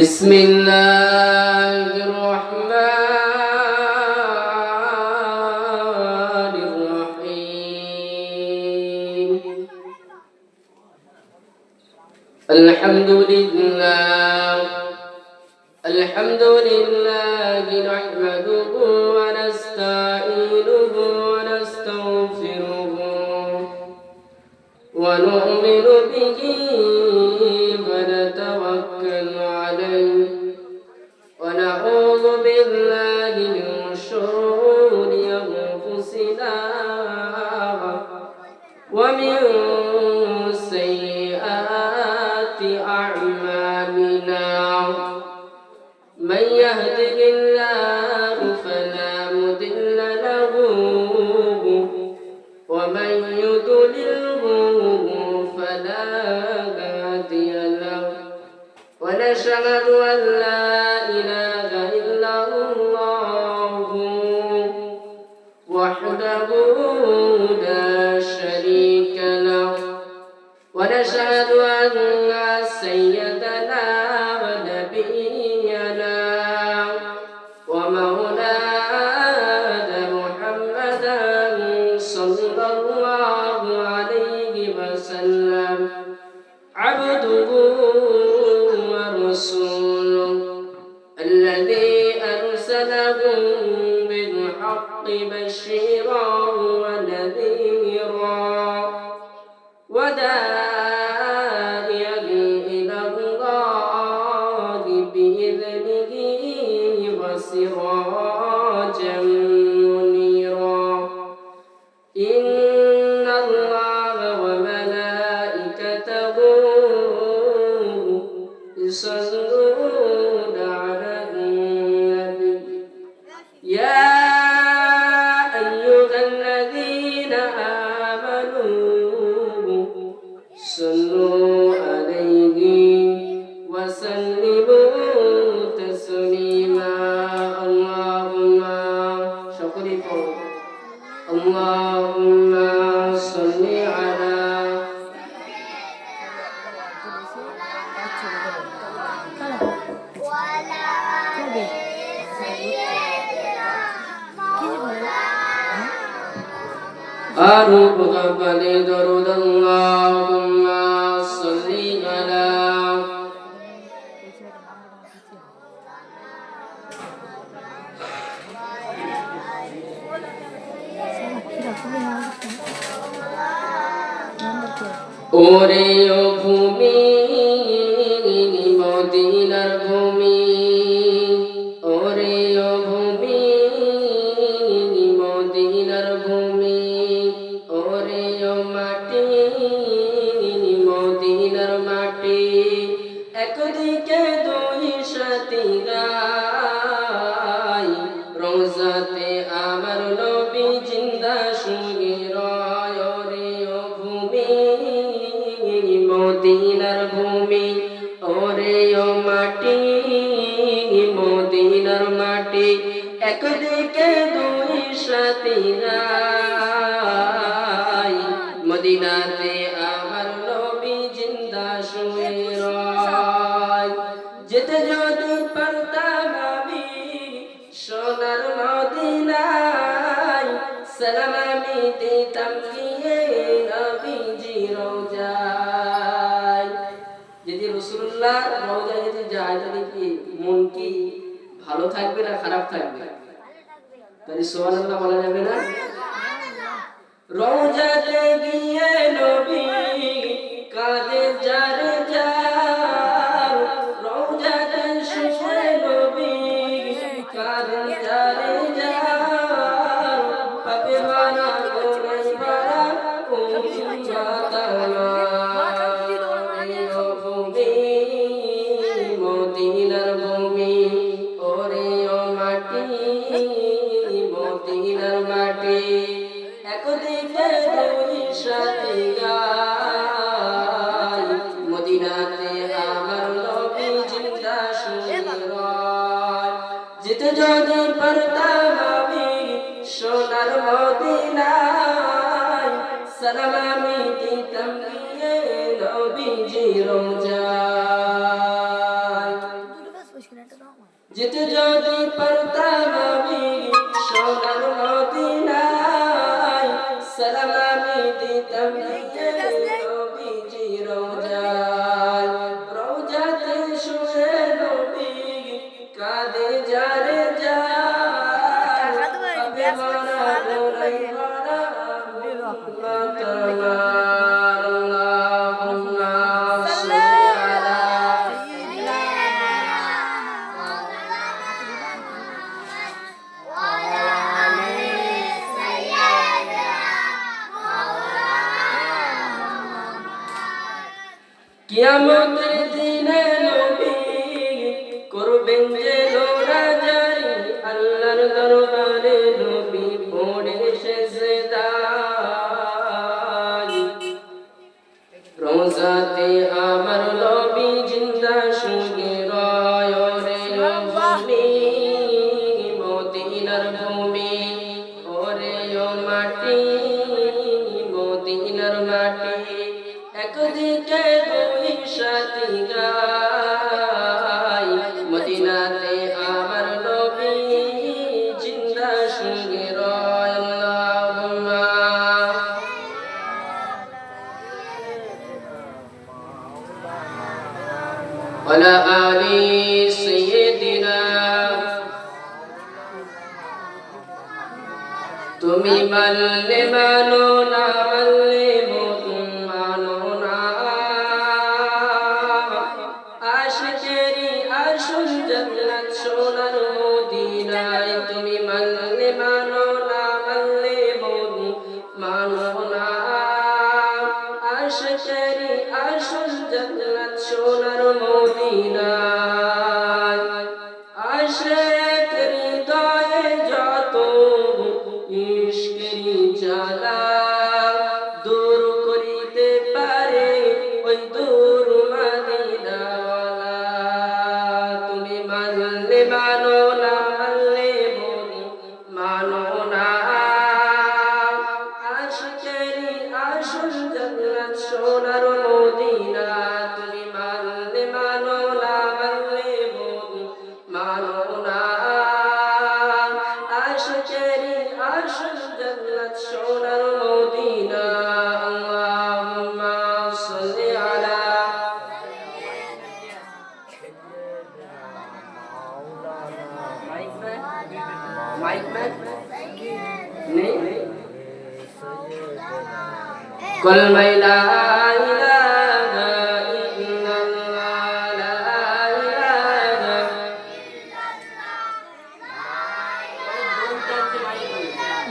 بسم الله الرحمن الرحيم الحمد لله نحمده ونستعينه ونستغفره ونؤمن به ونتوكل عليه ونعوذ بالله من شرور أنفسنا ومن سيئات أعمالنا من يهده الله فلا مضل له ومن يضلله فلا هادي له ونشهد أن لا إله إلا الله وحده لا شريك له ونشهد أن سيدنا ونبينا ومولانا محمدا صلى الله عليه وسلم عبده ورسوله الذي أرسله بالحق بشيرا ونذيرا وداعيا إلى الله بإذنه وسراجا منيرا إن الله وملائكته يصلون على النبي يا أيها الذين آمنوا صلوا عليه وسلموا تسليما اللهم اللهم صل على أروق قبل درود اللهم صل على ওরে ও ভূমি মদিনার ভূমি ওরে ও ভূমি মদিনার ভূমি ওরে ও মাটি মদিনার মাটি একদিকে দুই সাথী গাই রোজাতে আমার নবী জিন্দা শুয়ে রয় ওরে ও ভূমি মদিনার ভূমি ওরে ও মাটি মদিনার মাটি একদিকে দুই সাথী গাই মদিনাতে আমার নবী জিন্দা শুয়ে রয় যেতে যদি পারতাম আমি সোনার মদিনায় সালাম আমি দিতাম গিয়ে নবীজি রওজায় যদি রাসূলুল্লাহ রওজায় যদি যায় তাহলে কি মন কি ভালো থাকবে না খারাপ থাকবে তাহলে সুবহানাল্লাহ বলা যাবে না রওজাতে গিয়ে নবী কাঁদে যারে যার রওজাতে শুয়ে নবী কাঁদে যারে যার পাপে ভরা গুনাহ ভরা উম্মাতানা মদিনার ভূমি ওরে ও মাটি মদিনার মাটি একদিকে দুই সাথী গাই মদিনাতে আমার নবী জিন্দা শুয়ে রয় যেতে যদি পারতাম আমি সোনার মদিনায় সালাম আমি দিতাম গিয়ে নবীজি রওজায় ভরা ধুলাই ভরা তোমার আল্লাহুম্মা সাল্লি আলা কিয়ামতের দিনে নবী করবেন যে লোরা জারি আল্লাহর দরবারে নবী পড়ে সেজদায় রোজাতে আমার নবী জিন্দা সঙ্গে রয় রে ভূমি মদিনার ভূমি ওরে ও মাটি মদিনার মাটি একদিকে দুই সাথী গাই মদিনাতে আমার নবী জিন্দা সঙ্গে রয় আল্লাহুম্মা ওয়ালা আলি সাইয়্যিদিনা তুমি মানলে মানো না মানলে মানো না আশিকেরি আসল জান্নাত সোনার মদিনায় তুমি মানলে মানো না মানলে মানো না আশিকেরি আসল জান্নাত সোনার মদিনায় আশিক হৃদয়ে যত ইশকেরি জ্বালা দূর করিতে পারে ওই দূর মদিনাওয়ালা তুমি মানলে মানো না মানলে মানো না আশিকেরি আসল জান্নাত সোনার মদিনা তুমি মানলে মানো না মানলে মানো না আশিকেরি আসল জান্নাত সোনার মদিনা আল্লাহুম্মা সাল্লি আলা মাইক ব্যাক নেই কলমা লা ইলাহা ইল্লাল্লাহ লা ইলাহা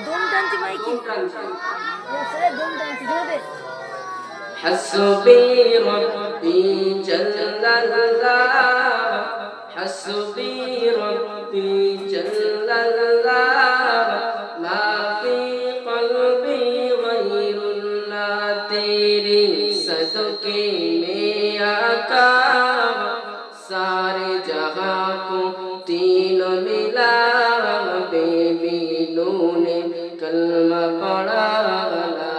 দম টানছি মাইকি حسبي ربي جل الله حسبي ربي جل الله ما في قلبي غير الله तेरे सदके में आका सारे जहां को तीन मिला बेबीनों ने कलमा पढ़ा ला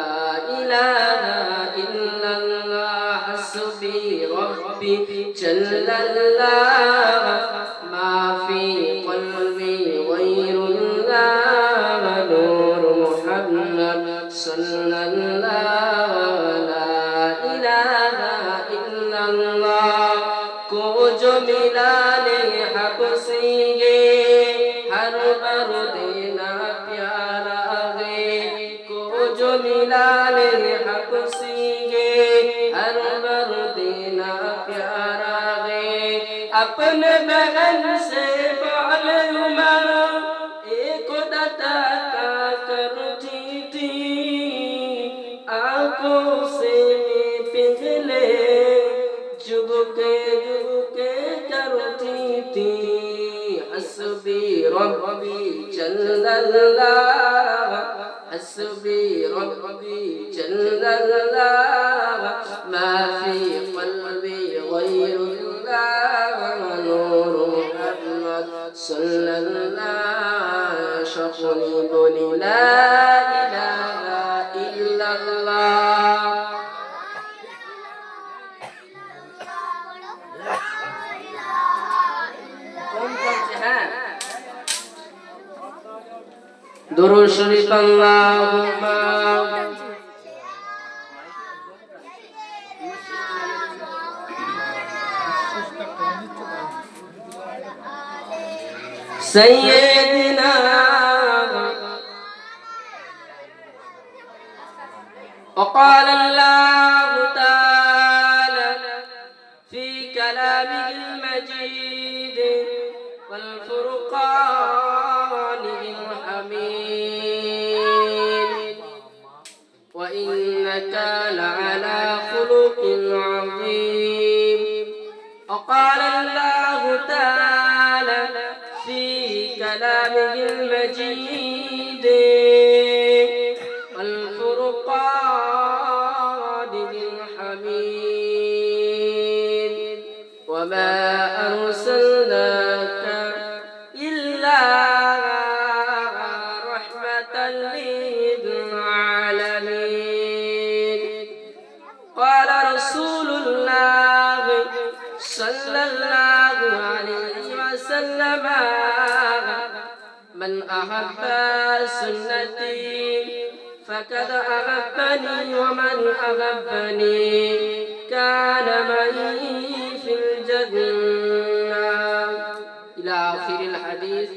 इलाहा इल्लल्लाह हस्बी रब्बी जल्लल्लाह मा फी क़ल्बी गैरुल्लाह नूर मुहम्मद सल्लल्लाह ला इलाहा इल्लल्लाह को जो मिला ले हबसीगे हर बार देना प्यारा गे को जो मिला ले हबसीगे हर बार देना प्यारा गे अपने बहन से बालुमा एक दाता का करती थी आंखों से पिघले जुबके जुबके करती थी हस्बी रब्बी जल्लल्लाह हस्बी रब्बी जल्लल्लाह मा फी क़ल्बी गैरुल्लाह नूर मुहम्मद सल्लल्लाह সকলে বলি লা ইলাহা ইল্লাল্লাহ দুরূদ শরীফ আল্লাহুম্মা سيدنا وقال الله تعالى في كلامه المجيد والفرقان الحميد وإنك لعلى خلق عظيم وقال الله تعالى في كلامه المجيد والفرقان الحميد وما أرسلناك إلا رحمة للعالمين قال رسول الله صلى الله عليه وسلم من أحب سنتي فقد أحبني ومن أحبني كان معي في الجنة إلى آخر الحديث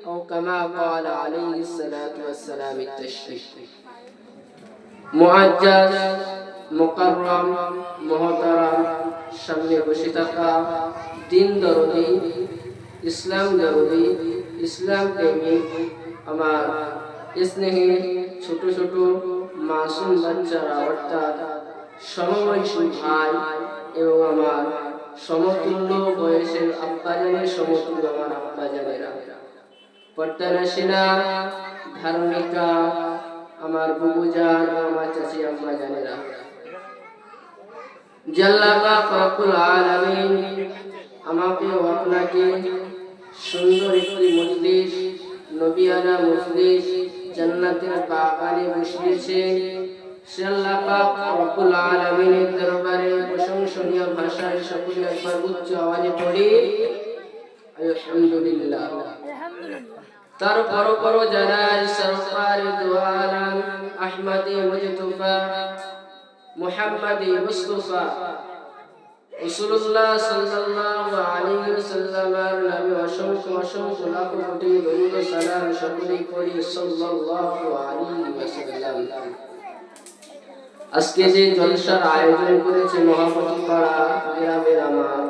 أو كما قال عليه الصلاة والسلام التشريف معجز মুকাররম মুহতারাম সামনে বসে থাকা দিন দরদি ইসলাম দরদি ইসলাম প্রেমিক আমার স্নেহে ছোট ছোট মাসুম বাচ্চারা অর্থাৎ সমবয়সী ভাই এবং আমার সমতুল্য বয়সের আব্বাজানের সমতুল্য আমার আব্বাজানেরা পর্দানাসিনা ধার্মিকা আমার বুবুজান আমার চাচি আম্মা জানেরা জাল্লা পাক রব্বুল আলামিন আমাকে ও আপনাকে সুন্দর একটি মজলিস নবিয়ানা মজলিস জান্নাতের বাগানে বসিয়েছে সে আল্লাহ পাক রব্বুল আলামিনের দরবারে প্রশংসনীয় ভাষায় সকলে একবার উচ্চ আওয়াজে পড়ি আলহামদুলিল্লাহ তার পর জানাই সরকার দু আলম আহমদ মুজতবা মুহাম্মদ মুস্তাফা রাসূলুল্লাহ সাল্লাল্লাহু আলাইহি ওয়াসাল্লামের নামে অসংখ্য অসংখ্য লাখ কোটি দরুদ ও সালাম সকলেই পড়ি সাল্লাল্লাহু আলাইহি ওয়াসাল্লাম। আজকে যে জলসার আয়োজন করেছে মহাপতিপাড়া গ্রামের আমার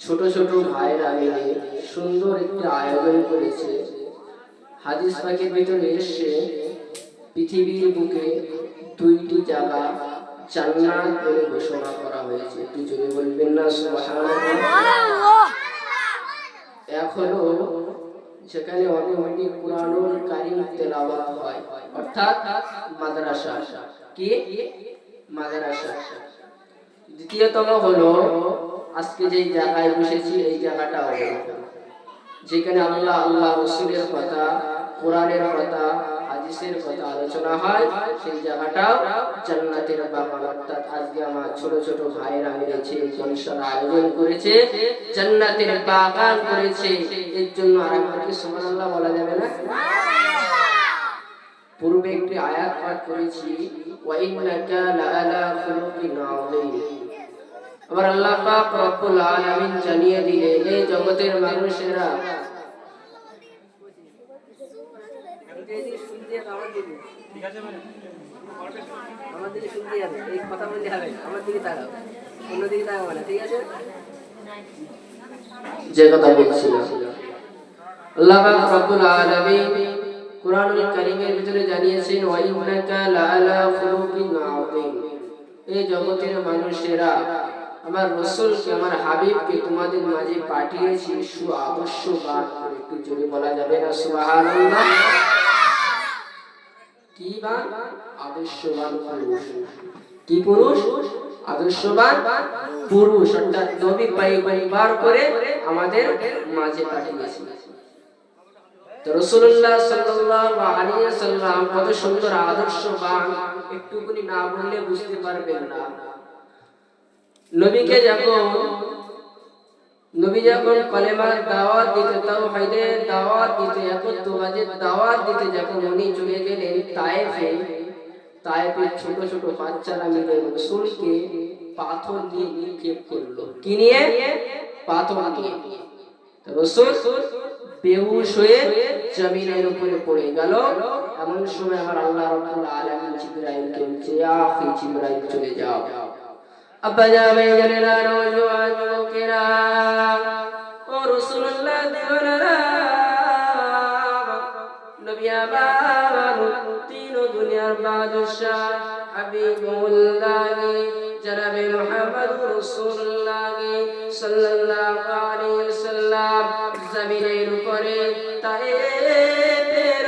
ছোট ছোট ভাইরা মিলে সুন্দর একটি আয়োজন করেছে। হাদিস পাকের ভিতরে এসে পৃথিবীর বুকে দুইটি জায়গা জান্নাত বলে ঘোষণা করা হয়েছে। একটু জোরে বলবেন না সুবহানাল্লাহ। এখনো সেখানে অটোমেটিক কুরআনুল কারীম তেলাওয়াত হয়, অর্থাৎ মাদ্রাসা। কি মাদ্রাসা? দ্বিতীয়তম হলো আজকে যে জায়গায় বসেছি এই জায়গাটা হলো যেখানে আল্লাহ আল্লাহ রাসূলের কথা, কোরআনের কথা, হাদিসের কথা আলোচনা হয়, সেই জায়গাটাও জান্নাতের বাগান। অর্থাৎ আজকে আমার ছোট ছোট ভাইরা মিলেছে জলসার আয়োজন করেছে, জান্নাতের বাগান করেছে। এর জন্য আরেকবার কি সুবহানাল্লাহ বলা যাবে না? পূর্বে একটি আয়াত পাঠ করেছি, ওয়া ইন্নাকা লাআলা খুলুকিন আযীম। আবার আল্লাহ পাক রব্বুল আলামিন জানিয়ে দিলেন, এই জগতের মানুষেরা যে কথা বলছিলাম, আল্লাহ পাক রব্বুল আলামিন কুরআনুল কারীমের ভিতরে জানিয়েছেন, ওয়া ইন্নাকা লাআলা খুলুকিন আযীম। এই জগতের মানুষেরা আমার রাসূলকে, আমার হাবিবকে তোমাদের মাঝে পাঠিয়েছি সুআদর্শবান করে। একটু জোরে বলা যাবে না সুবহানাল্লাহ? কি বান? আদর্শবান পুরুষ। কি পুরুষ? আদর্শবান পুরুষ, অর্থাৎ নবী পয়গম্বর করে আমাদের মাঝে পাঠিয়েছি। তো রাসূলুল্লাহ সাল্লাল্লাহু আলাইহি ওয়াসাল্লাম কত সুন্দর আদর্শবান, একটুকুনি না বললে বুঝতে পারবেন না। নবী যখন কলেমার দাওয়াত দিতে, তাওহীদের দাওয়াত দিতে, একত্ববাদের দাওয়াত দিতে যখন উনি চলে গেলেন তায়েফে ছোট ছোট বাচ্চারা মিলে রাসূলকে পাথর দিয়ে নিক্ষেপ করলো। কি নিয়ে? পাথর নিয়ে। রাসূল বেহুশ হয়ে জমিনের উপরে পড়ে গেল। এমন সময় আমার আল্লাহ রাব্বুল আলামিন জিবরাইলকে বলছে, ইয়া আখি জিবরাইল চলে যাও। আব্বা জানে জানেরা নওজোয়ান যুবকেরা ও রাসূলুল্লাহ দিওয়ানারা নবী আমার তিন দুনিয়ার বাদশা হাবিবুল্লাহ জনাবে মুহাম্মদুর রাসূলুল্লাহ সাল্লাল্লাহু আলাইহি ওয়াসাল্লাম জমিনের উপরে তায়েফের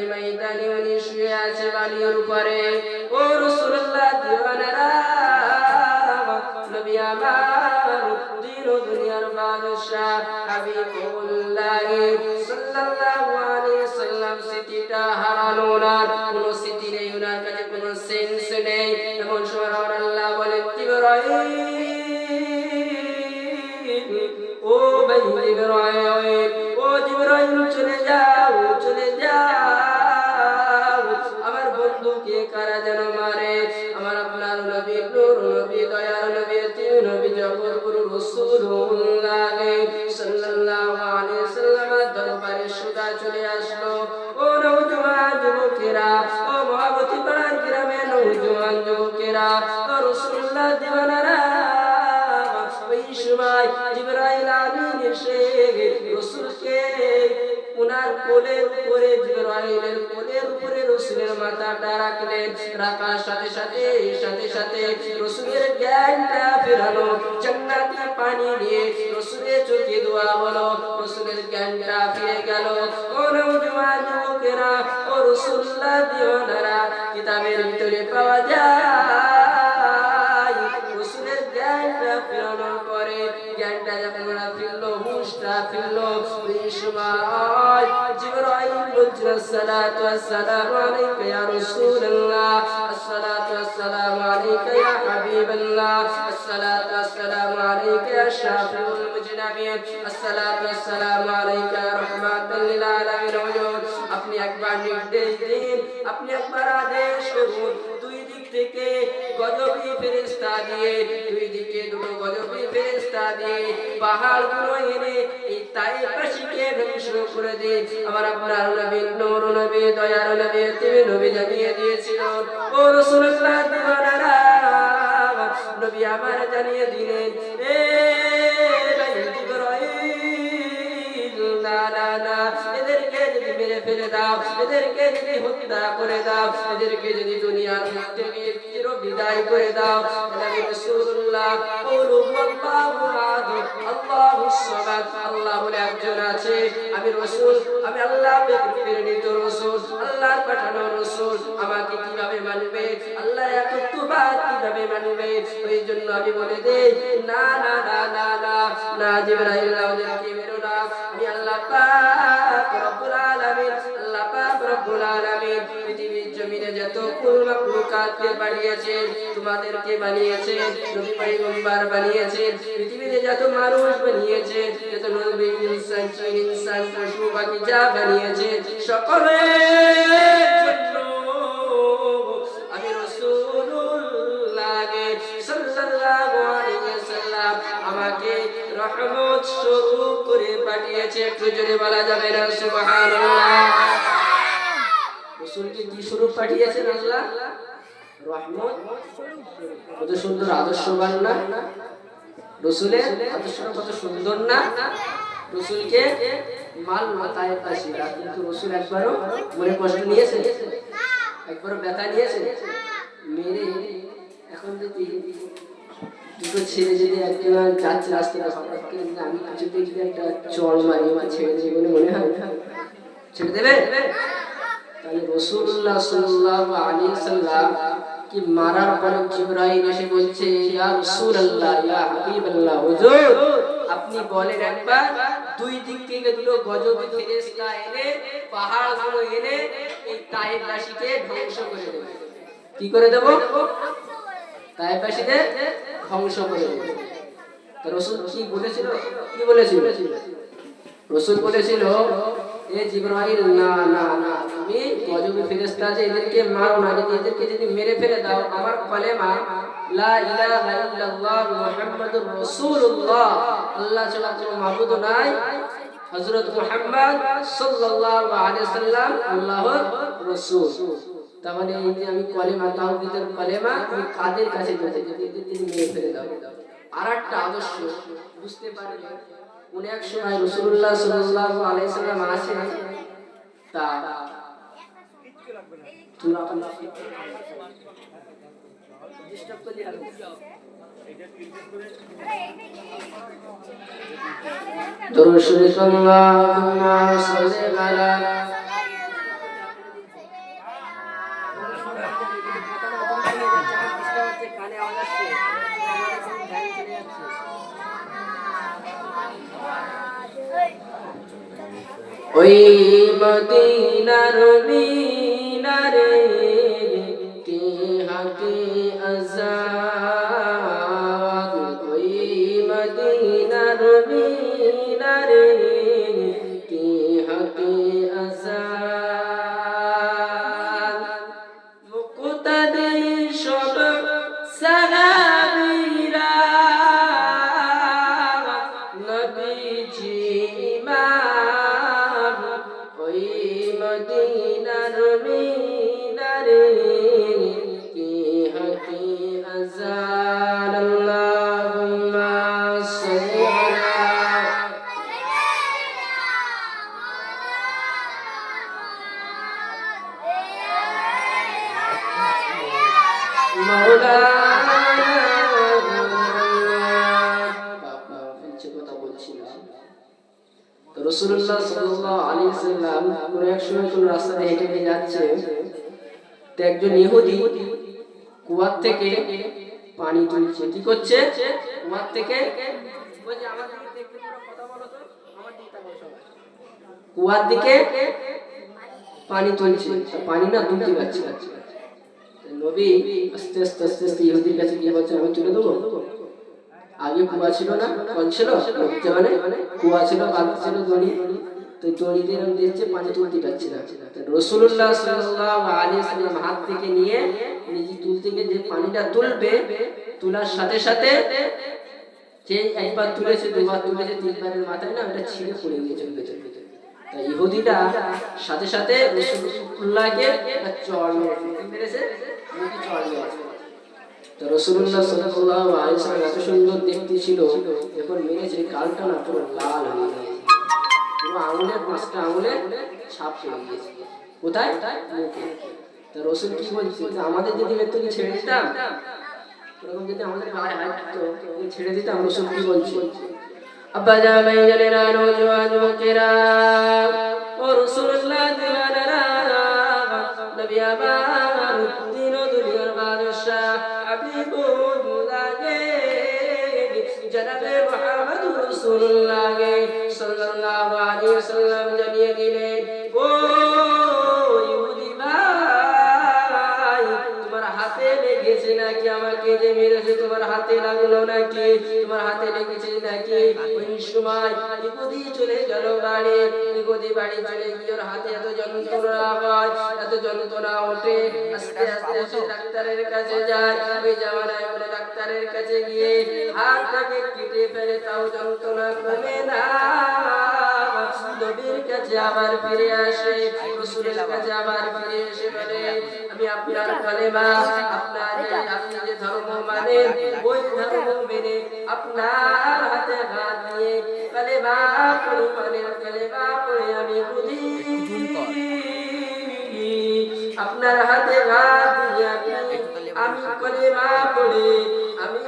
ময়দানে উনি শুয়ে আছে বালির উপরে। ও রাসূলুল্লাহ দিওয়ানারা নবী আমার দিন ও দুনিয়ার বাদশা হাবিবুল্লাহ সাল্লাল্লাহু আলাইহি ওয়াসাল্লাম স্মৃতিটা হারানো না, কোনো স্মৃতি নেই ওনার কাছে, কোনো সেন্স নেই। এমন সময় আমার আল্লাহ বলেন, জিবরাইল ও ভাই জিবরাইল, ও জিবরাইল চলে যাও, চলে যাও। আমার বন্ধুকে কারা যেন মারে, আমার আপনার নবী নূর নবী দয়ার নবী নবী জগৎ গুরু রাসূলুল্লাহ সাল্লাল্লাহু আলাইহি ওয়াসাল্লামের দরবারে সুদা চলে আসলো। ও নওজোয়ান যুবকেরা, ও মহাবতী পাড়ার গ্রামের নওজোয়ান যুবকেরা, ও রাসূলুল্লাহ দিওয়ানারা, ওই সময় জিবরাইল আমিন এসে রাসূলকে উনার কোলের উপরে, জিবরাইলের কোলের উপরে রাসূলের মাথাটা রাখলেন। রাখার সাথে সাথে রাসূলের জ্ঞানটা ফেরালো। জান্নাতি পানি দিয়ে রাসূলের চোখে দোয়া হলো, রাসূলের জ্ঞানটা ফিরে গেল। ও নওজোয়ান যুবকেরা, ও রাসূলুল্লাহ দিওয়ানারা, কিতাবের ভিতরে পাওয়া যায় রাসূলের জ্ঞানটা ফেরানোর পরে, জ্ঞানটা যখন ওরা ফিরলো, হুঁশটা ফিরলো, ওই সময় জিবরাইল বলছিল, আসসালাতু ওয়াসসালামু আলাইকা ইয়া রাসূলুল্লাহ, আসসালাতু ওয়াসসালামু আলাইকা ইয়া হাবিবাল্লাহ, আসসালাতু ওয়াসসালামু আলাইকা ইয়া শাফিউল মুজনাবিন, আসসালাতু ওয়াসসালামু আলাইকা ইয়া রাহমাতাল লিল আলামিন। আপনি একবার নির্দেশ দিন, আপনি একবার আদেশ করুন, দুই দিক থেকে গজবী ফেরেশতা দিয়ে, দুই দিকে দুটো গজবী ফেরেশতা দিয়ে পাহাড়গুলো এনে এই তায়েফবাসীকে ধ্বংস করে দিয়ে আমার আপনার নবী নূর নবী দয়ার নবী তিনি নবী জানিয়ে দিয়েছিলেন। ও রাসূলুল্লাহ দিওয়ানারা, নবী আমার জানিয়ে দিলেন, এ ভাই জিবরাইল, না না না, এদেরকে যদি মেরে ফেলে দাও, এদেরকে যদি হত্যা করে দাও, এদেরকে যদি দুনিয়ার থেকে চির বিদায় করে দাও, নবী রাসূলুল্লাহ বলু আল্লাহু আহাদ আল্লাহুস সামাদ, আল্লাহ বলে একজন আছে, আমি রাসূল, আমি আল্লাহ প্রেরিত রাসূল, আল্লাহর পাঠানো রাসূল, আমাকে কিভাবে মানবে, আল্লাহ একত্ববাদ কিভাবে মানবে? ওই জন্য আমি বলে দেই, না না না না না না, জিবরাইল ওদেরকে মেরো না, আমি আল্লাহ পাক রব্বুল আলামিন, আল্লাহ পাক রব্বুল আলামিন পৃথিবীর জমিনে যত কুল মাখলুকাতকে বানিয়েছে, তোমাদেরকে বানিয়েছে, নবী পয়গম্বর বানিয়েছে, পৃথিবীতে যত মানুষ বানিয়েছে, যত নবী ইনসান ইনসান পশু পাখি যা বানিয়েছে, সকলের জন্য আমি রাসূলুল্লাহ সাল্লাল্লাহু আলাইহি ওয়াসাল্লাম আমাকে রহমত স্বরূপ করে পাঠিয়েছে। একটু জোরে বলা যাবে না সুবহানাল্লাহ? রাসূলকে কি স্বরূপ পাঠিয়েছেন আল্লাহ? রহমত। কত সুন্দর আদর্শবান না রাসূলের আদর্শটা, কত সুন্দর না? রাসূলকে মাল মাথায় পাশিরা, কিন্তু রাসূল একবারও মনে কষ্ট নিয়েছে, একবারও ব্যথা নিয়েছে? মেরে এখন যদি দুটো ছেলে যদি একজন যাচ্ছে রাস্তায়, হঠাৎ করে আমি কিছুতে যদি একটা চড় মারি বা ছেড়ে দেবে বলে মনে হয়, ছেড়ে দেবে? তাহলে রাসূলুল্লাহ সাল্লাল্লাহু আলাইহি ওয়াসাল্লাম কি মারার পরে জিবরাইল এসে বলছে, ইয়া রাসূলুল্লাহ, ইয়া হাবিবাল্লাহ, হুজুর আপনি বলেন একবার, দুই দিক থেকে দুটো গজবী ফেরেশতা এনে পাহাড়গুলো এনে এই তায়েফবাসীকে ধ্বংস করে দেবে। কি করে দেব? তায়েফবাসীদের ধ্বংস করে দেবে। তো রাসূল কি বলেছিল? কি বলেছিল? রাসূল বলেছিল, এ জিবরাইল, না না না, তুমি গজবী ফেরেশতা যে এদেরকে মারো না, যদি এদেরকে যদি মেরে ফেলে দাও, আমার কলেমা লা ইলাহা ইল্লাল্লাহ মুহাম্মাদুর রাসূলুল্লাহ, আল্লাহ ছাড়া কোনো মাবুদ নাই, হযরত মুহাম্মদ সাল্লাল্লাহু আলাইহি সাল্লাম আল্লাহর রাসূল। তার মানে এই যে আমি কলেমা, তাওহীদের কলেমা আমি কাদের কাছে দিতে তিনি মেরে ফেলে দাও। আরেকটা আদর্শ বুঝতে পারলে উনি এক সময় রাসূলুল্লাহ সাল্লাল্লাহু আলাইহি সাল্লাম আসেন, তা দরুদ শরীফ আল্লাহুম্মা সাল্লি আলা ওই মদিনার মিনারে কে হাকে আজাদ, ওই মদিনার মিনারে কে হাকে আজাদ, মুক্তাদে সব সাহাবীরা নবীজি ইমাম, ওই মদিনার মিনারে কে হাকে আযান। আল্লাহুম্মা সাল্লি আলা মাওলানা। কথা বলছিলাম তো রাসূলুল্লাহ সাল্লাল্লাহু আলাইহি ওয়াসাল্লাম কোন এক সময় কোন রাস্তা দিয়ে হেঁটে হেঁটে যাচ্ছে, তো একজন ইহুদি কুয়ার থেকে পানি তুলছে। কি করছে? কুয়ার থেকে বলছে আমার দিকে দেখতে তোমরা কথা বলো তো, আমার দিকে তাকাও সবাই। কুয়ার দিকে পানি তুলছে, পানি না তুলতে পারছে না। নবী আস্তে আস্তে আস্তে আস্তে ইহুদির কাছে গিয়ে বলছে আমি তুলে দেবো। আগে কুয়া ছিল না, কল ছিল, মানে কুয়া ছিল, বাঁধ ছিল দড়ি, তো দড়ি দিয়ে দিচ্ছে, পানি তুলতে পারছে না। রাসূলুল্লাহ সাল্লাল্লাহু আলাইহি ওয়াসাল্লাম হাত থেকে নিয়ে নিজে তুলতে গিয়ে যে পানিটা তুলবে, তোলার সাথে সাথে যে একবার তুলেছে, দুবার তুলেছে, তিনবারের মাথায় না ওটা ছিঁড়ে পড়ে গিয়েছে ভেতরে। তাই ইহুদিটা সাথে সাথে রাসূলুল্লাহকে চড় মেরেছে, মুখে চড় মেরেছে। তো রাসূলুল্লাহ সাল্লাল্লাহু আলাইহি ওয়াসাল্লাম এত সুন্দর দেখতে ছিল, যখন মেরেছে গালটা না পুরো লাল হয়ে গিয়েছে, পুরো আঙুলের 5টা আঙুলে ছাপ পড়ে গিয়েছে। কোথায়? মুখে। তো রাসূল কি বলছে, আমাদের যদি মৃত্যুকে ছেড়ে দিতাম, এরকম যদি আমাদের গায়ে হাত দিত, ছেড়ে দিতাম। রাসূল কি বলছে? আব্বা জামাই জানেরা, নওজওয়ান যুবকেরা ও রাসূলুল্লাহ দিওয়ানারা, নবী আমার দিন ও দুনিয়ার বাদশা হাবিবুল্লাহ জনাবে মুহাম্মদ রাসূলুল্লাহ সাল্লাল্লাহু আলাইহি ওয়াসাল্লাম জানিয়ে দিলেন, ও ইহুদি ভাই, তোমার হাতে লেগেছে নাকি? আমাকে যে মেরেছে তোমার হাতে লাগলো নাকি? তোমার হাতে লেগেছে নাকি? ওই সময় ইহুদি চলে গেল বাড়ি। ইহুদি বাড়ি চলে গিয়ে ওর হাতে এত যন্ত্রণা হয়, এত যন্ত্রণা ওঠে, আস্তে আস্তে সে ডাক্তারের কাছে যায়। ওই জামানায় বলে ডাক্তারের কাছে গিয়ে হাতটাকে কেটে ফেলে, তাও যন্ত্রণা কমে না। নবীর কাছে আবার ফিরে আসে, রাসূলের কাছে আবার ফিরে এসে বলে, আমি আপনার কালেমা, আপনি যে ধর্ম মানেন ওই ধর্ম মেনে আপনার হাতে হাত দিয়ে কালেমা পড়ি, মানেন কালেমা পড়ে আমি বুঝি, আপনার হাতে হাত দিয়ে আমি কালেমা পড়ে আমি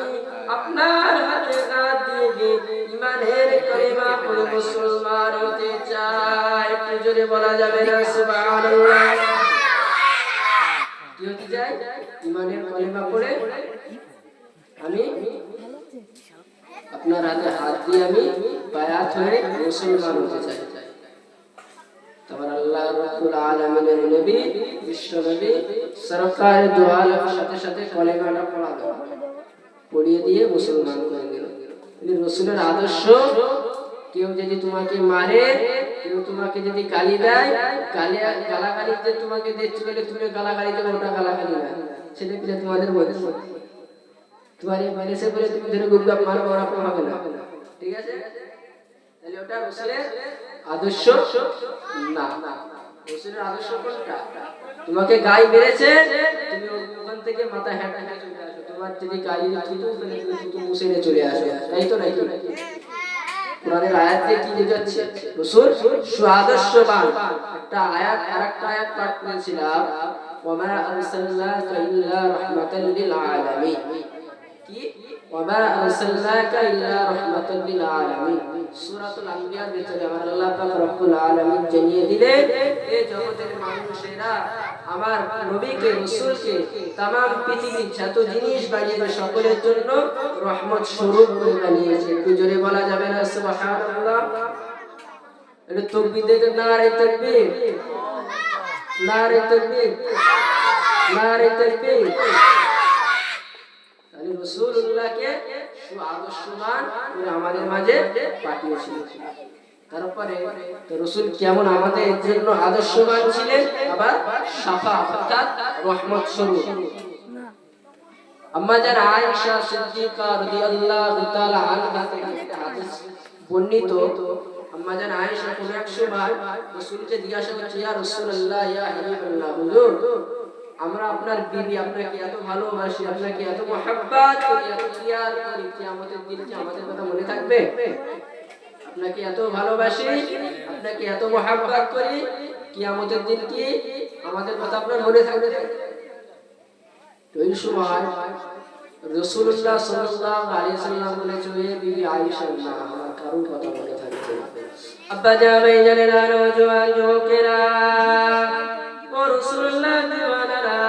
আপনার হাতে হাত দিয়ে ঈমানের কালেমা পড়ে মুসলমান হতে চাই। একটু জোরে বলা যাবে না সুবহানাল্লাহ? কি হতে চাই? ঈমানের কালেমা পড়ে আমি আপনার হাতে হাত দিয়ে আমি বায়াত হয়ে মুসলমান হতে চাই। তারপর আল্লাহ রাব্বুল আলামিনের নবী, বিশ্ব নবী সরকার দোয়ার সাথে সাথে কলেমাটা পড়িয়ে দিয়ে মুসলমান করে দিল। রাসূলের আদর্শ, কেউ যদি তোমাকে মারে, কেউ তোমাকে যদি গালি দেয়, গালাগালিতে তোমাকে দেখতে গেলে তুমি গালাগালি দেবে, ওটা গালাগালি না, সেটা কি তোমাদের মধ্যে তোমার এই মেরেছে বলে তুমি ধরে গুপগাপ মারবো ওরকম হবে না, ঠিক আছে? তাহলে ওটা রসুলের আদর্শ না। রসুলের আদর্শ কোনটা? তোমাকে গাই মেরেছে, তুমি ওখান থেকে মাথা হেঁটে হেঁটে চলে আসো। তোমার যদি গায়ে থুতু ফেলে তুমি থুতু মুছে নিয়ে চলে আসো, তাই তো নাকি? কোরআনের আয়াত দিয়ে কি বোঝাচ্ছে? রাসূল সুআদর্শবান। একটা আয়াত আরেকটা আয়াত পাঠ করেছিলাম, ওয়া মা আরসালনাকা ইল্লা রাহমাতাল লিল আলামিন। কি? ওয়া মা আরসালনাকা ইল্লা রাহমাতাল লিল আলামিন। সূরাতুল আম্বিয়ার ভিতরে আমার আল্লাহ পাক রব্বুল আলামিন জানিয়ে দিলেন, এই জগতের মানুষেরা আমার নবীকে রাসূলকে तमाम পৃথিবীর যত জিনিস বানিয়েছে সকলের জন্য রহমত স্বরূপ করে বানিয়েছে। একটু জোরে বলা যাবে না সুবহানাল্লাহ? এটা তাকবীর দেন, নারে তাকবীর, নারে তাকবীর, নারে তাকবীর। তাহলে রাসূলুল্লাহকে সুআদর্শবান করে আমাদের মাঝে পাঠিয়েছিলেন। তারপরে তো রাসূল কেমন আমাদের জন্য আদর্শবান ছিলেন, আবার শাফা অর্থাৎ রহমত স্বরূপ। আম্মা জান আয়েশা সিদ্দিকা রাদিয়াল্লাহু তাআলা আনহা থেকে একটা হাদিস বর্ণিত, আম্মা জান আয়েশা কোন এক সময় রাসূলকে জিজ্ঞাসা করছে, ইয়া রাসূলুল্লাহ, ইয়া হাবিবাল্লাহ, হুজুর আমরা আপনার বিবি আপনাকে এত ভালোবাসি, আপনাকে এত মহব্বত করি, এত কেয়ার করি, কিয়ামতের দিন কি আমাদের কথা মনে থাকবে? আপনাকে এত ভালোবাসি, আপনাকে এত মহব্বত করি, কিয়ামতের দিন কি আমাদের কথা আপনার মনে থাকবে? তো এই সময় রাসূলুল্লাহ সাল্লাল্লাহু আলাইহি সাল্লাম বলেছে, হে বিবি আয়েশা, না আমার কারোর কথা মনে থাকবে না। আব্বা জামাই জানেরা, নওজোয়ান যুবকেরা, ও রাসূলুল্লাহ দিওয়ানারা,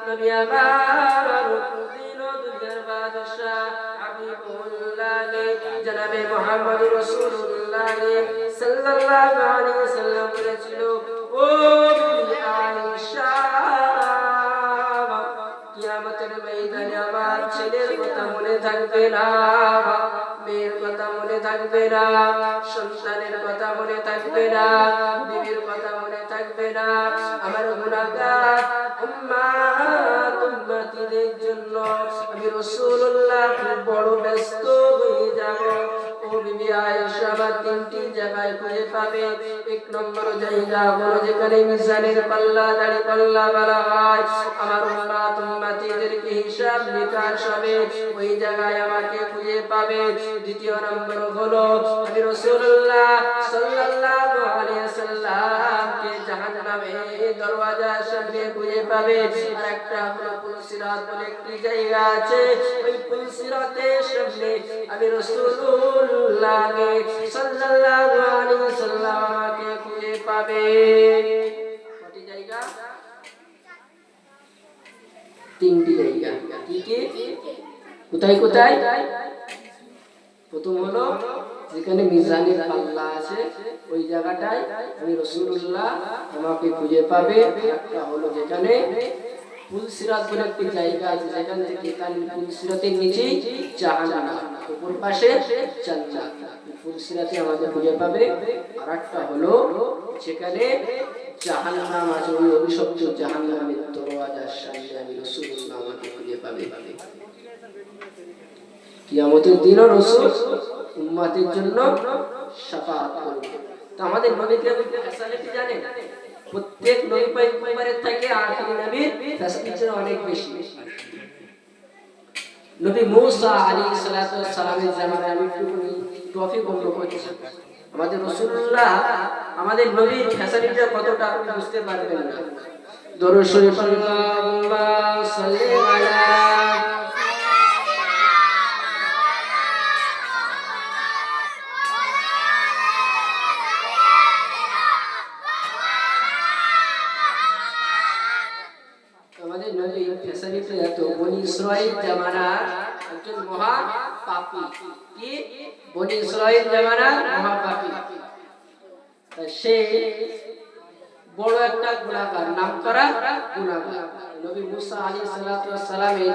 নবী আমার দিন ও দুনিয়ার বাদশা হাবিবুল্লাহ জনাবে মুহাম্মদ রাসূলুল্লাহ সাল্লাল্লাহু আলাইহি সাল্লাম বলেছিল, ও বিবি আয়েশা, কিয়ামতের ময়দানে আমার ছেলের কথা মনে থাকবে না, মেয়ের কথা মনে থাকবে না, সন্তানের কথা মনে থাকবে না, বিবির কথা মনে থাকবে না। আমার গুনাহগার উম্মাত উম্মতিদের জন্য আমি রাসূলুল্লাহ খুব বড় ব্যস্ত হয়ে যাব। ও বিবি আয়েশা, আমার তিনটি জায়গায় খুঁজে পাবে। এক নম্বর জায়গা হলো যেখানে মিজানের পাল্লা, দাড়ি পাল্লা বলা হয়, আমার উম্মাত উম্মতিদেরকে হিসাব নিকাশ হবে, ওই জায়গায় আমাকে খুঁজে পাবে। দ্বিতীয় নম্বর হলো আমি রাসূলুল্লাহ সাল্লাল্লাহু আলাইহি সাল্লামকে জাহান্নামের দরওয়াজার সামনে খুঁজে পাবে। আর একটা হলো পুলসিরাত বলে একটি জায়গা আছে, ওই পুলসিরাতের সামনে আমি রাসূলুল্লাহ সাল্লাল্লাহু আলাইহি সাল্লামকে খুঁজে পাবে। কয়টি জায়গা? তিনটি জায়গা। কি কি? কোথায় কোথায়? প্রথম হলো যেখানে মিজানের পাল্লা আছে, ওই জায়গাটায় আমি রাসূলুল্লাহ আমাকে খুঁজে পাবে। একটা হলো যেখানে পুলসিরাত বলে একটি জায়গা আছে, যেখান থেকে পুলসিরাতের নিচেই জাহান্নাম, উপর পাশে জান্নাত, পুলসিরাতে আমাকে খুঁজে পাবে। আর একটা হলো যেখানে জাহান্নাম আছে, ওই অভিশপ্ত জাহান্নামের দরওয়াজার সামনে আমি রাসূলুল্লাহ আমাকে খুঁজে পাবে। কিয়ামতের দিনও রাসূল উম্মতের জন্য শাফাআত করবে। তো আমাদের নবী কেরামের ফ্যাসিলিটি জানেন, প্রত্যেক নবী পয়গম্বরের থেকে আখিরি নবীর ফ্যাসিলিটি অনেক বেশি। নবী মূসা আলাইহিস সালাতু ওয়াস সালামের জামানায় আমি একটু টপিক বন্ধ করছি। আমাদের রাসূলুল্লাহ আমাদের নবীর ফ্যাসিলিটি কতটা আপনি বুঝতে পারবেন না। দরুদ শরীফ আল্লাহুম্মা সাল্লি আলা আমাদের নবীর ফ্যাসিলিটি এত, বনি ইসরাইল জামানার একজন মহা পাপী, কি বনি ইসরাইল জামানার মহা পাপী, সে বড় একটা গুনাহগার, নামকরা গুনাহগার। নবী মুসা আলাইহিস সালাতু ওয়াস সালামের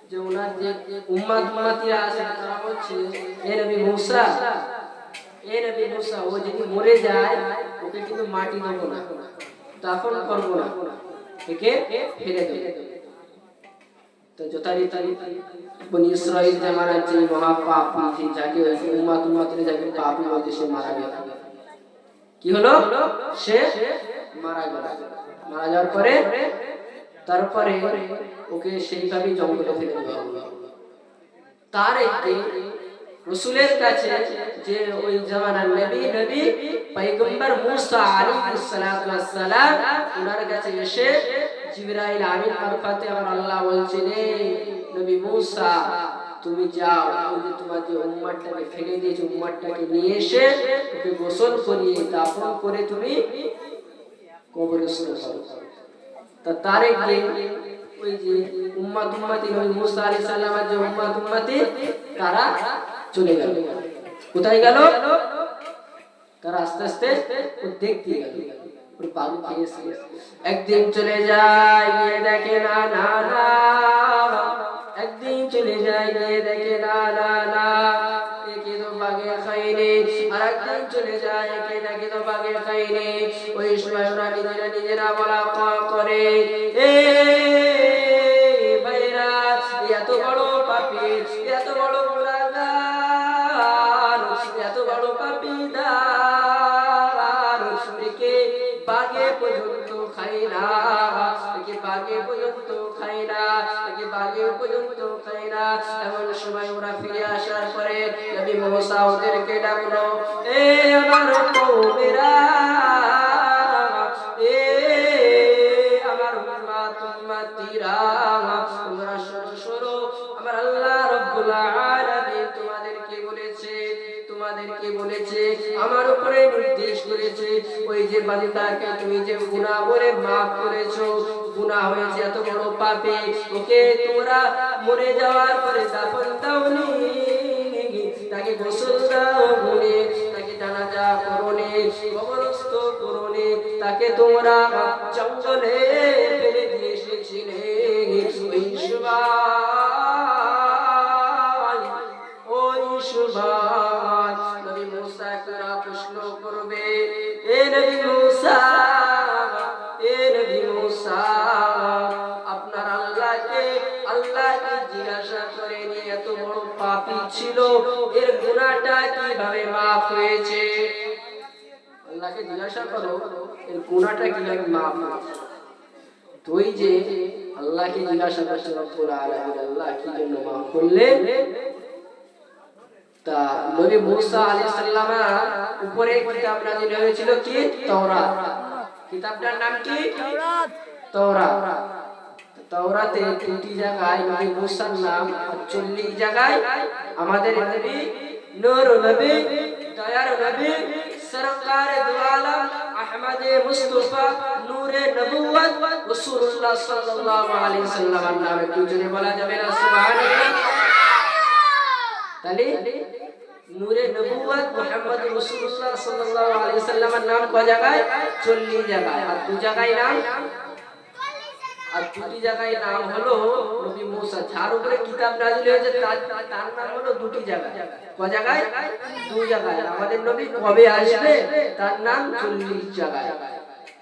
যে ওনার যে উম্মতিরা আছে তারা বলছে, হে নবী মুসা, হে নবী মুসা, ও যদি মরে যায় ওকে কিন্তু মাটি দেব না, দাফন করব না, একে ফেলে দেব। তো যথারীতি বনি ইসরাইল জামানার যে মহাপাপী যাকে উম্মতের যাকে পাপী বলতে সে মারা গেল। কি হলো? সে মারা গেল। মারা যাওয়ার পরে তারপরে ওকে সেইভাবেই জঙ্গলে ফেলে দেওয়া হলো। তার একদিন রাসূলের কাছে যে ওই জামানার নবী পয়গম্বর মুসা আলাইহিস সালাতু ওয়াস সালাম ওনার কাছে এসে জিবরাইল আমিন মারফতে আমার আল্লাহ বলছেন, নবী মুসা তুমি যাও, ওই যে তোমার যে উম্মতটাকে ফেলে দিয়েছো উম্মতটাকে নিয়ে এসে ওকে গোসল করিয়ে দাফন করে তুমি কবরে শুয়ে দাও। তা তার একদিন ওই যে উম্মতি নবী মুসা আলাইহিস সালামের যে উম্মতি তারা চলে গেল। কোথায় গেল? তারা আস্তে আস্তে দেখতে গেল। ওর বাবু খেয়েছে। একদিন চলে যায় গিয়ে দেখে না না না, একদিন চলে যায় গিয়ে দেখে না না না, একে তো বাগে খাইনি। আর একদিন চলে যায় একে দেখে তো বাগে খাইনি। ওই সময় ওরা নিজেরা বলা করে, এ ভাইরা এত বড় পাপী, এত বড় গুনাহগার, এত বড় পাপীদার, একে বাগে পর্যন্ত খাই না, একে বাগে পর্যন্ত খাই না, একে বাগে পর্যন্ত খাই না। এমন সময় ওরা ফিরে আসার পরে নবী মুসা ওদেরকে ডাকলো, এ আমার কওমেরা, এ আমার উম্মতিরা, তোমরা শোনো, আমার আল্লাহ রাব্বুল আলামিন তোমাদেরকে বলেছে, আমার উপরে নির্দেশ করেছে, ওই যে বান্দাকে তুমি যে গুনাহ করে maaf করেছো, গুনাহ হয়েছে এত বড় পাপে, ওকে তোমরা মরে যাওয়ার পরে দাফন দাওনি, তাকে গোসল দাও বলে, তাকে জানাজা করোনি, কবরস্থ করোনি, তাকে তোমরা জঙ্গলে ফেলে দিয়ে এসেছিলে। ওই সুভাষ নবী মুসা কেরা প্রশ্ন করবে, এ নবী মুসা, এ নবী মুসা, আপনার আল্লাহকে জিজ্ঞাসা করেন এত বড় পাপী ছিল, এর গুনাহটা কিভাবে maaf হয়েছে? আল্লাহকে জিজ্ঞাসা করো এর গুনাহটা কিভাবে maaf হয়েছে। তুই যে আল্লাহকে জিজ্ঞাসা করছে রব্বুল আলামিন আল্লাহ কি জন্য maaf করলেন। তা নবী মুসা আলাইহিস সালামের উপরে কিতাব নাযিল হয়েছিল কি? তাওরাত। কিতাবটার নাম কি? তাওরাত। তাওরাতে 3টি জায়গায় নবী মুসার নাম, 40 জায়গায় আমাদের নবী নূর নবী, দয়ার নবী, সরকারে দু আলম আহমদে মুস্তাফা নূরে নবুয়ত রাসূলুল্লাহ সাল্লাল্লাহু আলাইহি সাল্লামের নামে দুজনে বলা যাবে না সুবহানাল্লাহ। তাহলে নূরে নবুয়ত মুহাম্মদ রাসূলুল্লাহ সাল্লাল্লাহু আলাইহি সাল্লামের নাম কয় জায়গায়? 40 জায়গায়। আর দু জায়গায় নাম, আর দুটি জায়গায় নাম হলো নবী মুসা, যার উপরে কিতাব নাযিল হয়েছে তার নাম হলো দুটি জায়গায়। কয় জায়গায়? 2 জায়গায়। আমাদের নবী কবে আসবে তার নাম 40 জায়গায়।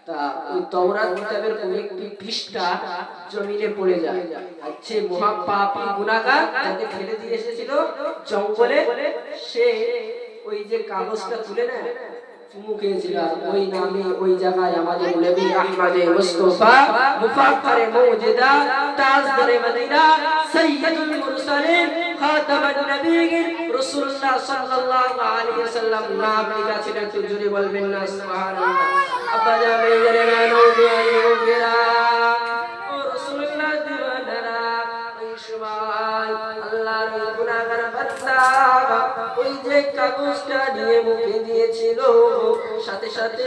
তা ওই তাওরাত কিতাবের কোন একটি পৃষ্ঠা জমিনে পড়ে যায়, আচ্ছা মহাপাপী গুনাহগার যাকে ফেলে দিয়ে এসেছিল জঙ্গলে, সে ওই যে কাগজটা তুলে নেয় চুমু খেয়েছিল, ওই নামে ওই জায়গায় আমাদের নবী আহমদে মুস্তাফা মুফাখরে মুজিদা তাজদারে মদিনা সাইয়্যিদুল মুরসালিন খাতামুন নবিয়্যিন রাসূলুল্লাহ সাল্লাল্লাহু আলাইহি ওয়াসাল্লাম নাম লেখা ছিল। একটু জোরে বলবেন না সুবহানাল্লাহ। আব্বা জানে জানে না নবী আইয়ুবেরা ও রাসূলুল্লাহ দিওয়ানারা, ওই সময় আল্লাহর গুনাহগার বান্দা ওই যে কাগজটা নিয়ে মুখে দিয়েছিল, সাথে সাথে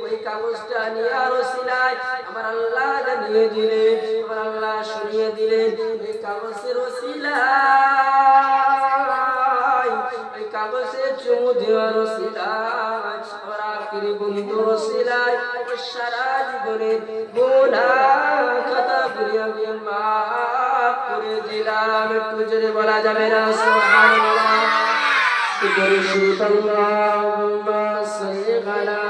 ওই কাগজটা নিয়ে আরো সিলাই আমার আল্লাহ জানিয়ে দিলেন, আমার আল্লাহ শুনিয়ে দিলেন, ওই কাগজের সিলাই, ওই কাগজে চুমু দেওয়ার সিলাই, আমার আখিরি বন্ধুর সিলাই, সারা জীবনের গুনাহ খাতা পুরিয়া মাফ করে দিলাম। একটু জোরে বলা যাবে না সুবহানাল্লাহ। আল্লাহুম্মা সাল্লি আলা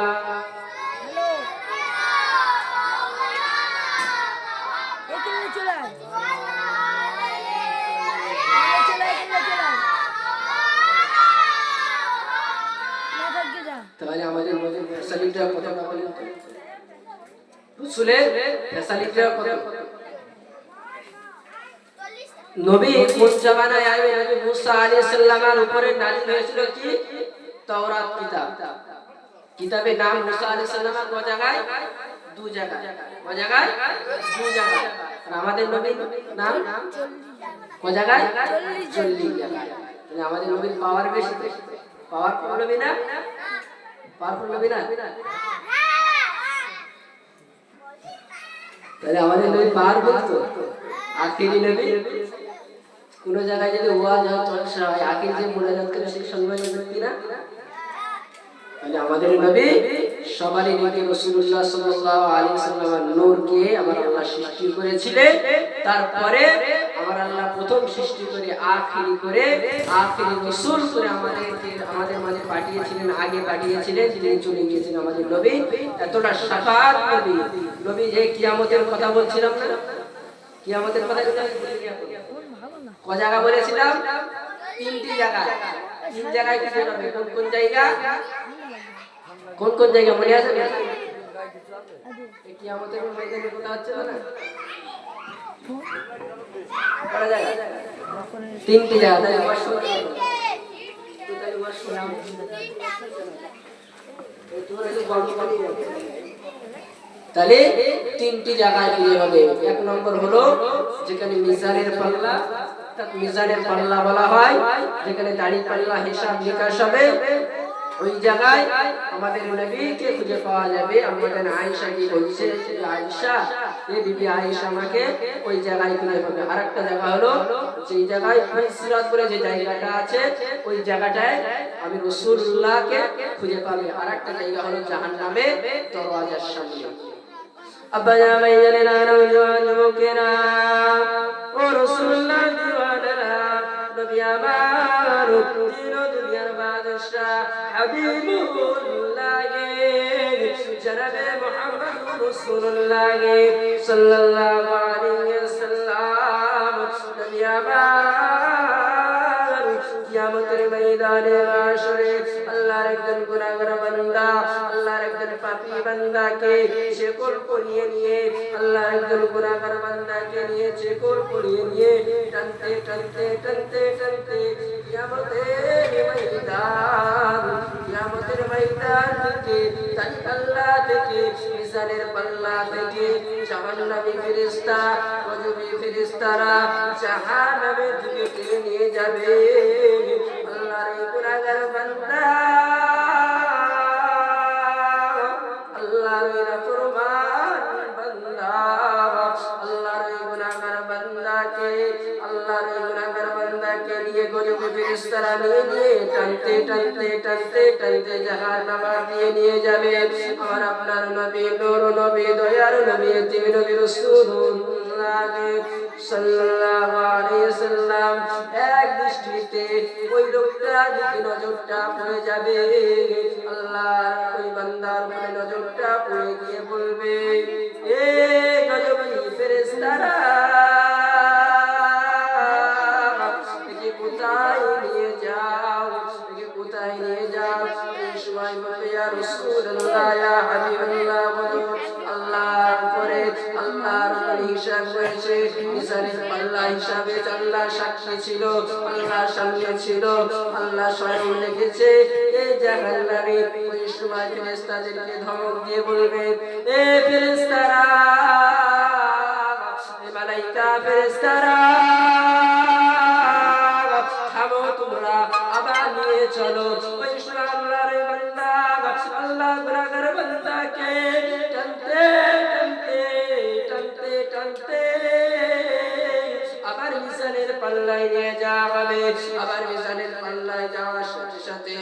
তাহলে আমাদের নবীর ফ্যাসিলিটিটা কত না বলেন তো? রাসূলের ফ্যাসিলিটিটা কত? নবী কোন জামানায় আয়ে নবী মুসা আলাইহিস সালামের উপরে নাযিল হয়েছিল কি? তাওরাত কিতাব। কিতাবের নাম মুসা আলাইহিস সালামের কোন জায়গায়? দু জায়গায়। কোন জায়গায়? দু জায়গায়। আর আমাদের নবীর নাম কোন জায়গায়? 40 জায়গায়। মানে আমাদের নবীর পাওয়ার বেশি। পাওয়ারফুল নবী না? পাওয়ারফুল নবী না? তাহলে আমাদের নবী পাওয়ারফুল তো। আখিরি নবী কোন জায়গায় যদি ওয়াজ হয় চর্চা হয় আখির যে মুনাজাত করে সেই সম্মানিত ব্যক্তি না? তাহলে আমাদের নবী সবারই নবী রাসূলুল্লাহ সাল্লাল্লাহু আলাইহি ওয়াসাল্লামের নূরকে আমার আল্লাহ সৃষ্টি করেছিলেন। তারপরে আমার আল্লাহ প্রথম সৃষ্টি করে আখিরি রাসূল করে আমাদের মাঝে পাঠিয়েছিলেন, আগে পাঠিয়েছিলেন, যিনি চলে গিয়েছেন আমাদের নবী। এতটা শাফাআত নবী যে কিয়ামতের কথা বলছিলাম না? কিয়ামতের কথা ক জায়গা বলেছিলাম? 3টি জায়গা। 3 জায়গায় কি হবে? কোন জায়গা? কোন জায়গা মনে আছে না? এই কিয়ামতের ময়দানে কথা হচ্ছে না? কোন জায়গা? 3টি জায়গা। তাহলে তাহলে 3টি জায়গায় কি হবে? এক নম্বর হলো যেখানে মিজানের পাল্লা বলা হয়, যেখানে দাড়ি পাল্লা হিসাব নিকাশ হবে, ওই জায়গায় আমাদের নবীকে খুঁজে পাওয়া যাবে। আমাদের আয়েশা কি বলছে? আয়েশা, এই বিবি আয়েশা আমাকে ওই জায়গায় খুঁজে পাবে। আরেকটা জায়গা হলো যেই জায়গায় সিরাত বলে যে জায়গাটা আছে, ওই জায়গাটায় আমি রাসূলুল্লাহকে খুঁজে পাবে। আরেকটা জায়গা হলো জাহান্নামে দরওয়াজার সামনে। আব্বা জামাই জানেনা নওজোয়ান যুবকেরা ও রাসূলুল্লাহ দিওয়ানারা, নবী আমার দিন দুনিয়ার বাদশা হাবিবুল্লাহ জনাবে মুহাম্মদ রাসূলুল্লাহ সাল্লাল্লাহু আলাইহি ওয়াসাল্লাম, নবী আমার কিয়ামতের ময়দানে হাশরে আল্লাহর একজন গুনাহগার বান্দা, আল্লাহর একজন পাপী বান্দাকে শেকল পরিয়ে নিয়ে, আল্লাহর একজন গুনাহগার বান্দাকে নিয়ে শেকল পরিয়ে নিয়ে টানতে টানতে টানতে টানতে কিয়ামতের ময়দান থেকে, তাই আল্লাহ থেকে, মিজানের পাল্লা থেকে জাহান্নামী ফেরেশতা, গজবী ফেরেশতারা জাহান্নামের দিকে টেনে নিয়ে যাবে। আল্লাহর এই গুনাহগার বান্দা, আল্লাহর এই নাফরমান বান্দা, আল্লাহর এই গুনাহগার বান্দাকে, আল্লাহর এই গুনাহগার বান্দাকে নিয়ে গজবী ফেরেশতারা নিয়ে টানতে টানতে টানতে টানতে জাহান্নামে দিয়ে নিয়ে যাবে। আমার আপনার নবী, নূর নবী, দয়ার নবী, যিনি নবী রাসূলুল্লাহ সাল্লাল্লাহু আলাইহি ওয়াসাল্লাম এক দৃষ্টিতে ওই লোকটার দিকে নজরটা পড়ে যাবে। আল্লাহর ওই বান্দার উপরে নজরটা পড়ে গিয়ে বলবে, এ গজবী ফেরেশতারা, একে কোথায় নিয়ে যাও, একে কোথায় নিয়ে যাও? এই সময় বলবে, ইয়া রাসূলুল্লাহ, ইয়া হাবিবাল্লাহ, বলো আল্লাহর উপরে হিসাব হয়েছে। মিজানের পাল্লা হিসাবে আল্লাহ সাক্ষী ছিল, আল্লাহ সামনে ছিল, আল্লাহ স্বয়ং লিখেছে। এই জাহান্নামী ওই সময় ফেরেশতাদেরকে ধমক দিয়ে বলবে, এ ফেরেশতারা, এ মালাইকা ফেরেশতারা, থামো তোমরা, আবার নিয়ে চলো। ওই সময় আল্লাহর এই বান্দা, আল্লাহ গুনাহগার বান্দাকে টানতে টানতে টানতে টানতে আবার মিজানের পাল্লায় নিয়ে যাওয়া হবে। আবার মিজানের পাল্লায় যাওয়ার সাথে সাথে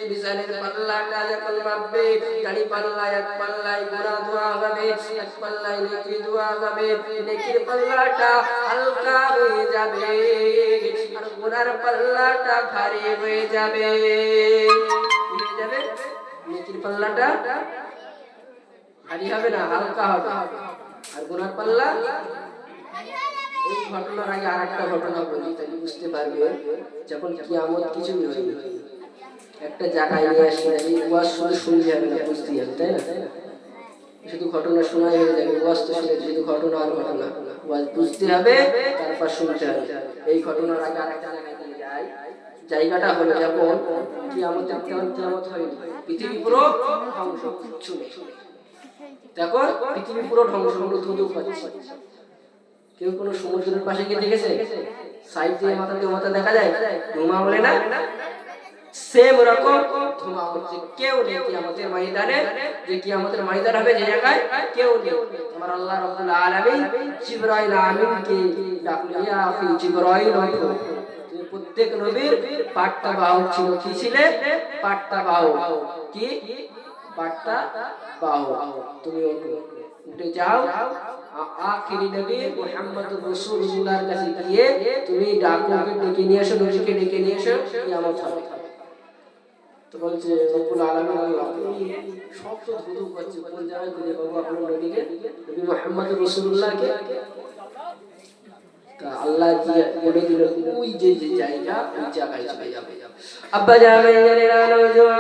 মিজানের পাল্লাটা যখন মাপবে, দাড়ি পাল্লায় এক পাল্লায় গুনাহ ধোয়া হবে, এক পাল্লায় নেকি ধোয়া হবে। নেকির পাল্লাটা হালকা হয়ে যাবে আর গুনার পাল্লাটা ভারী হয়ে যাবে। কি হয়ে যাবে? নেকির পাল্লাটা ভারী হবে না, হালকা হবে, আর গুনার পাল্লা। এই ঘটনার আগে আরেকটা ঘটনা বলি, তাহলে বুঝতে পারবে যখন কিয়ামত কিছুই হয়নি। একটা জায়গায় নিয়ে আসি এই ওয়াজ শুধু শুনতে হবে না, বুঝতে হবে, তাই না? শুধু ঘটনা শোনাই হয়ে যাবে, ওয়াজ তো শুনে শুধু ঘটনা আর ঘটনা, ওয়াজ বুঝতে হবে, তারপর শুনতে হবে। এই ঘটনার আগে আরেকটা জায়গায় নিয়ে যাই। জায়গাটা হলো যখন কিয়ামতের কিয়ামত হয়নি, পৃথিবী পুরো ধ্বংস, কিচ্ছু নেই। দেখো পৃথিবী পুরো ধ্বংস, কোনো ধুধু পাচ্ছে। কেউ কোনো সমুদ্রের পাশে গিয়ে দেখেছে সাইড দিয়ে মাথা দিয়ে মাথা দেখা যায়? ধোঁয়া বলে না, সেম রকম ধোঁয়া হচ্ছে। কেউ নেই কিয়ামতের ময়দানে, যে কিয়ামতের ময়দান হবে যে জায়গায় কেউ নেই। আমার আল্লাহ রাব্বুল আলামিন জিবরাইল আমিনকে ডাকলেন, ইয়া আখি জিবরাইল, ওঠো। তুমি প্রত্যেক নবীর পাট্টা বাহক ছিল, কি ছিলে? পাট্টা বাহক। কি পাট্টা বাহক? তুমি ওঠো, উঠে যাও, আখিরি নবী মুহাম্মদুর রাসূলুল্লাহর কাছে গিয়ে তুমি ডাককে ডেকে নিয়ে এসো, নবীকে ডেকে নিয়ে এসো, কিয়ামত হবে। তো বলছে রব্বুল আলামিন, আল্লাহ সব তো ধুধু করছে, কোন জায়গায় খুঁজে পাবো আপনার নবীকে, নবী মুহাম্মদুর রাসূলুল্লাহকে? তা আল্লাহ বলে দিল ওই যে জায়গা, ওই জায়গায় চলে যাবে। আব্বা জানেরা নওজোয়ান